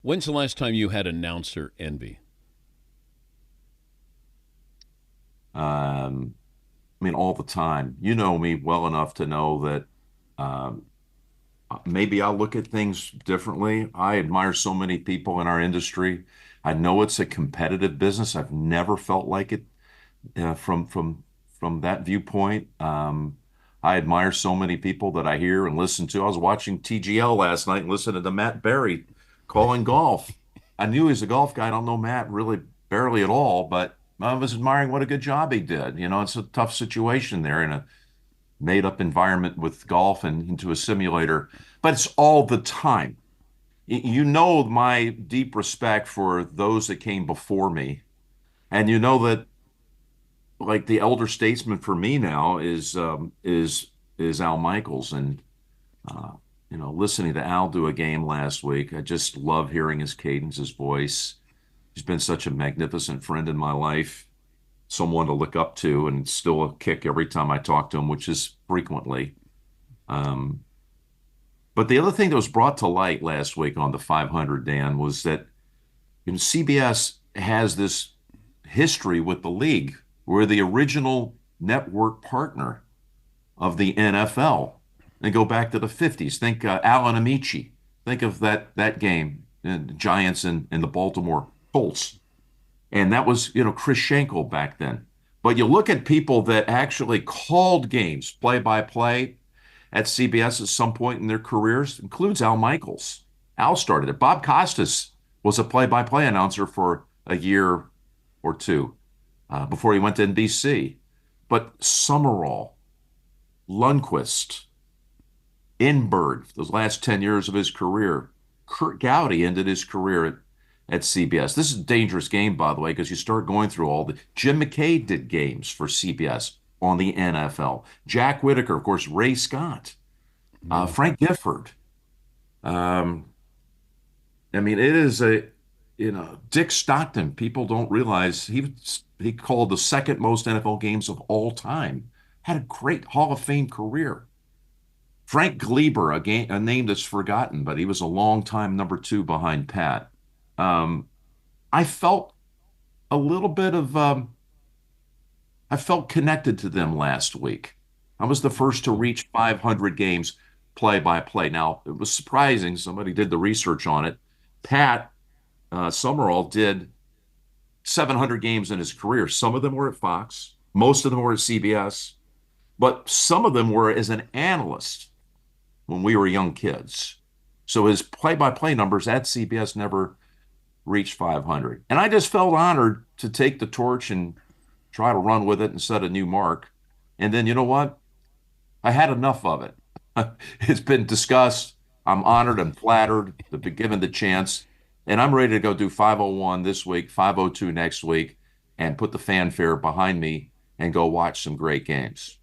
When's the last time you had announcer envy? Um, I mean, all the time. You know me well enough to know that um, maybe I'll look at things differently. I admire so many people in our industry. I know it's a competitive business. I've never felt like it from that viewpoint. I admire so many people that I hear and listen to. I was watching TGL last night and listening to Matt Berry calling golf. I knew he was a golf guy. I don't know Matt really barely at all, but I was admiring what a good job he did. You know, it's a tough situation there in a made up environment with golf and into a simulator, but it's all the time. You know my deep respect for those that came before me, and you know that like the elder statesman for me now is Al Michaels, and uh, listening to Al do a game last week, I just love hearing his cadence, his voice. He's been such a magnificent friend in my life, someone to look up to, and still a kick every time I talk to him, which is frequently. Um, but the other thing that was brought to light last week on the 500, Dan, was that CBS has this history with the league. We're the original network partner of the NFL. And go back to the 50s. Think Alan Amici. Think of that game, the Giants and the Baltimore Colts. And that was, Chris Schenkel back then. But you look at people that actually called games play by play at CBS at some point in their careers, includes Al Michaels. Al started it. Bob Costas was a play by play announcer for a year or two before he went to NBC. But Summerall, Lundquist, Inberg, those last 10 years of his career. Kurt Gowdy ended his career at CBS. This is a dangerous game, by the way, because you start going through all the. Jim McKay did games for CBS on the NFL. Jack Whitaker, of course, Ray Scott, Yeah. Frank Gifford. Um, I mean, it is Dick Stockton. People don't realize he called the second most NFL games of all time. Had a great Hall of Fame career. Frank Gleber, a name that's forgotten, but he was a long time number two behind Pat. Um, I felt a little bit of, I felt connected to them last week. I was the first to reach 500 games play by play. Now, it was surprising. Somebody did the research on it. Pat Summerall did 700 games in his career. Some of them were at Fox, most of them were at CBS, but some of them were as an analyst when we were young kids. So his play-by-play numbers at CBS never reached 500. And I just felt honored to take the torch and try to run with it and set a new mark. And then you know what? I had enough of it. It's been discussed. I'm honored and flattered to be given the chance. And I'm ready to go do 501 this week, 502 next week, and put the fanfare behind me and go watch some great games.